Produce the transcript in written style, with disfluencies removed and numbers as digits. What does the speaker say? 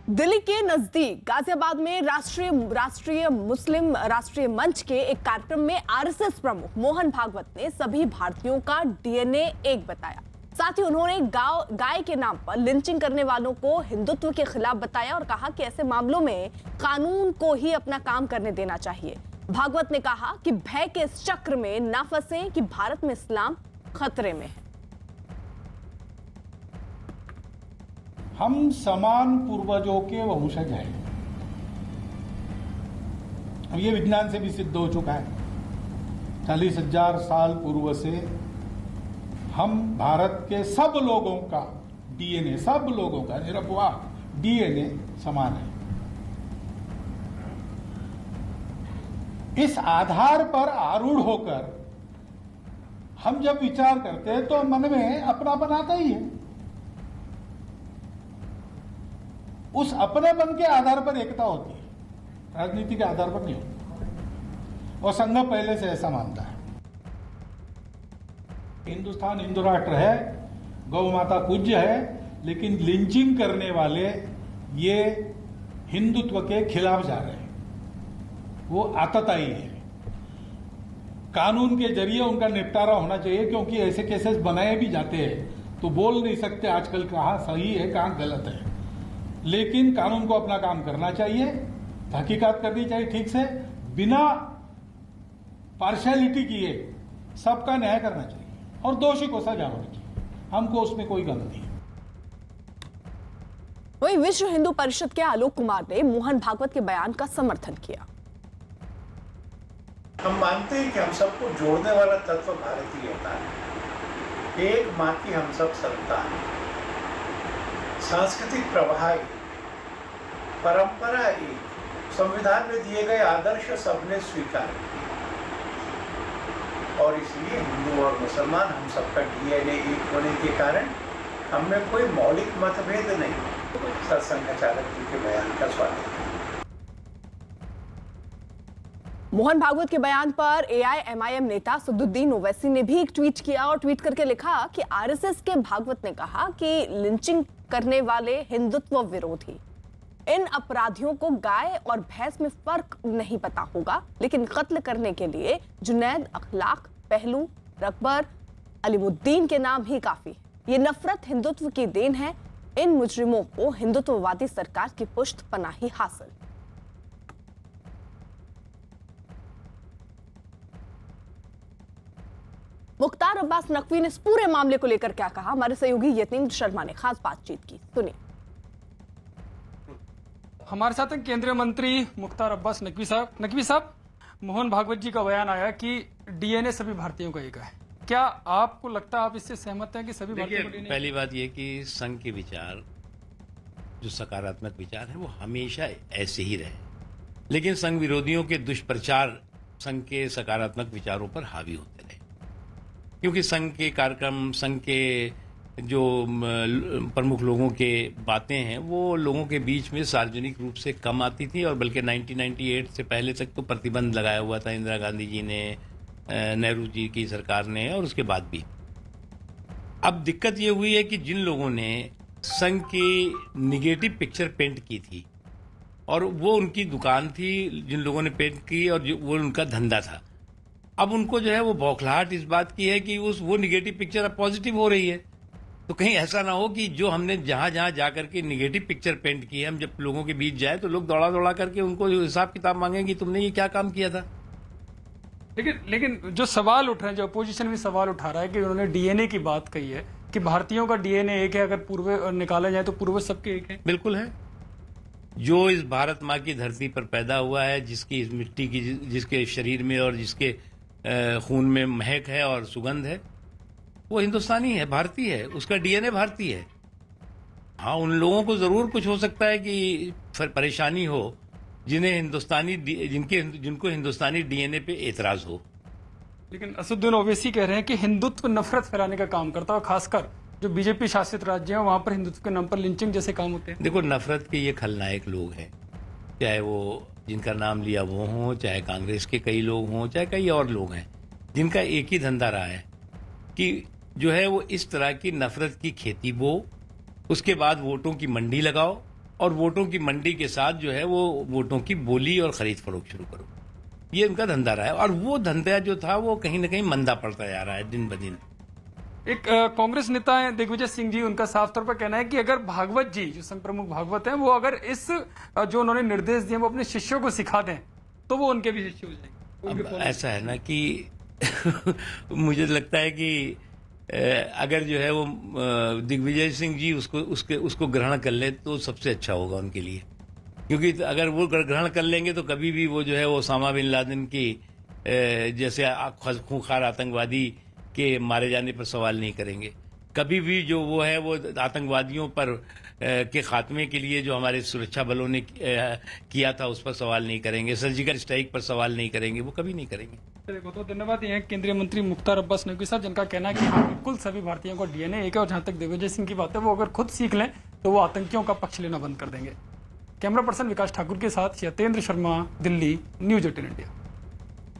दिल्ली के नजदीक गाजियाबाद में राष्ट्रीय मंच के एक कार्यक्रम में आरएसएस प्रमुख मोहन भागवत ने सभी भारतीयों का डीएनए एक बताया। साथ ही उन्होंने गाय के नाम पर लिंचिंग करने वालों को हिंदुत्व के खिलाफ बताया और कहा कि ऐसे मामलों में कानून को ही अपना काम करने देना चाहिए। भागवत ने कहा कि भय के इस चक्र में ना फंसे कि भारत में इस्लाम खतरे में है। हम समान पूर्वजों के वंशज हैं। अब ये विज्ञान से भी सिद्ध हो चुका है। 40,000 साल पूर्व से हम भारत के सब लोगों का डीएनए, सब लोगों का निरपवाह डीएनए समान है। इस आधार पर आरूढ़ होकर हम जब विचार करते हैं तो मन में अपनापन आता ही है। उस अपनेपन के आधार पर एकता होती है, राजनीति के आधार पर नहीं होती। और संघ पहले से ऐसा मानता है। हिंदुस्तान हिंदू राष्ट्र है, गौ माता पूज्य है, लेकिन लिंचिंग करने वाले ये हिंदुत्व के खिलाफ जा रहे हैं। वो आतताई है। कानून के जरिए उनका निपटारा होना चाहिए, क्योंकि ऐसे केसेस बनाए भी जाते हैं तो बोल नहीं सकते आजकल कहां सही है कहां गलत है। लेकिन कानून को अपना काम करना चाहिए, तहकीकात करनी चाहिए ठीक से, बिना पार्शियलिटी किए सबका न्याय करना चाहिए और दोषी को सजा होनी चाहिए। हमको उसमें कोई गम नहीं। वहीं विश्व हिंदू परिषद के आलोक कुमार ने मोहन भागवत के बयान का समर्थन किया। हम मानते हैं कि हम सबको जोड़ने वाला तत्व भारतीयता है। एक मां की हम सब संतान हैं। सांस्कृतिक प्रवाह एक, परंपरा एक, संविधान में दिए गए आदर्श सबने स्वीकार किए और इसलिए हिंदू और मुसलमान हम सबका डीएनए एक होने के कारण हमें कोई मौलिक मतभेद नहीं। सरसंघचालक जी के बयान का स्वागत है। मोहन भागवत के बयान पर एआईएमआईएम नेता सदुद्दीन ओवैसी ने भी एक ट्वीट किया और ट्वीट करके लिखा कि आरएसएस के भागवत ने कहा कि लिंचिंग करने वाले हिंदुत्व विरोधी इन अपराधियों को गाय और भैंस में फर्क नहीं पता होगा, लेकिन कत्ल करने के लिए जुनैद, अखलाक, पहलू, रकबर, अलीमुद्दीन के नाम ही काफी है। ये नफरत हिंदुत्व की देन है। इन मुजरिमों को हिंदुत्ववादी सरकार की पुष्ट पनाही हासिल। मुख्तार अब्बास नकवी ने इस पूरे मामले को लेकर क्या कहा, हमारे सहयोगी यतीन्द्र शर्मा ने खास बातचीत की, सुनिए। हमारे साथ हैं केंद्रीय मंत्री मुख्तार अब्बास नकवी साहब। नकवी साहब, मोहन भागवत जी का बयान आया कि डीएनए सभी भारतीयों का एक है। क्या आपको लगता है, आप इससे सहमत हैं कि सभी भारतीयों का डीएनए? पहली बात यह कि संघ के विचार जो सकारात्मक विचार है वो हमेशा ऐसे ही रहे, लेकिन संघ विरोधियों के दुष्प्रचार संघ के सकारात्मक विचारों पर हावी होते रहे, क्योंकि संघ के कार्यक्रम, संघ के जो प्रमुख लोगों के बातें हैं वो लोगों के बीच में सार्वजनिक रूप से कम आती थी। और बल्कि 1998 से पहले तक तो प्रतिबंध लगाया हुआ था इंदिरा गांधी जी ने, नेहरू जी की सरकार ने, और उसके बाद भी। अब दिक्कत ये हुई है कि जिन लोगों ने संघ की निगेटिव पिक्चर पेंट की थी और वो उनकी दुकान थी, जिन लोगों ने पेंट की और वो उनका धंधा था, अब उनको जो है वो बौखलाहट इस बात की है कि वो निगेटिव पिक्चर अब पॉजिटिव हो रही है। तो कहीं ऐसा ना हो कि जो हमने जहां जहां जाकर के निगेटिव पिक्चर पेंट की है, हम जब लोगों के बीच जाए तो लोग दौड़ा दौड़ा करके उनको हिसाब किताब मांगे कि तुमने ये क्या काम किया था। लेकिन जो सवाल उठ रहे हैं, जो अपोजिशन भी सवाल उठा रहा है कि उन्होंने डीएनए की बात कही है कि भारतीयों का डीएनए एक है, अगर पूर्व निकाला जाए तो पूर्वज सबके एक है। बिल्कुल है। जो इस भारत माँ की धरती पर पैदा हुआ है, जिसकी इस मिट्टी की, जिसके शरीर में और जिसके खून में महक है और सुगंध है, वो हिंदुस्तानी है, भारतीय है, उसका डीएनए भारतीय है। हाँ, उन लोगों को जरूर कुछ हो सकता है कि परेशानी हो जिनको हिंदुस्तानी डीएनए पे एतराज हो। लेकिन असदुद्दीन ओवैसी कह रहे हैं कि हिंदुत्व नफरत फैलाने का काम करता है, खासकर जो बीजेपी शासित राज्य हैं वहां पर हिंदुत्व के नाम पर लिंचिंग जैसे काम होते हैं। देखो, नफरत के ये खलनायक लोग हैं, चाहे वो जिनका नाम लिया वो हों, चाहे कांग्रेस के कई लोग हों, चाहे कई और लोग हैं, जिनका एक ही धंधा रहा है कि जो है वो इस तरह की नफरत की खेती बो, उसके बाद वोटों की मंडी लगाओ और वोटों की मंडी के साथ जो है वो वोटों की बोली और खरीद फरोख्त शुरू करो। ये उनका धंधा रहा है और वो धंधा जो था वो कहीं ना कहीं मंदा पड़ता जा रहा है दिन ब दिन। एक कांग्रेस नेता है दिग्विजय सिंह जी, उनका साफ तौर पर कहना है कि अगर भागवत जी, जो संघ प्रमुख भागवत हैं, वो अगर इस जो उन्होंने निर्देश दिए वो अपने शिष्यों को सिखा दें तो वो उनके भी शिष्य हो जाएंगे। अब ऐसा है ना कि मुझे लगता है कि अगर जो है वो दिग्विजय सिंह जी उसको ग्रहण कर ले तो सबसे अच्छा होगा उनके लिए, क्योंकि अगर वो ग्रहण कर लेंगे तो कभी भी वो जो है वो ओसामा बिन लादेन की जैसे खूंखार आतंकवादी के मारे जाने पर सवाल नहीं करेंगे। कभी भी जो वो है वो आतंकवादियों पर के खात्मे के लिए जो हमारे सुरक्षा बलों ने किया था उस पर सवाल नहीं करेंगे, सर्जिकल स्ट्राइक पर सवाल नहीं करेंगे, वो कभी नहीं करेंगे। बहुत बहुत धन्यवाद। ये हैं केंद्रीय मंत्री मुख्तार अब्बास नकवी साहब, जिनका कहना है कि हाँ बिल्कुल सभी भारतीयों का डीएनए एक है, और जहां तक दिग्विजय सिंह की बात है वो अगर खुद सीख लें तो वो आतंकियों का पक्ष लेना बंद कर देंगे। कैमरा पर्सन विकास ठाकुर के साथ यतेंद्र शर्मा, दिल्ली, न्यूज 18 इंडिया।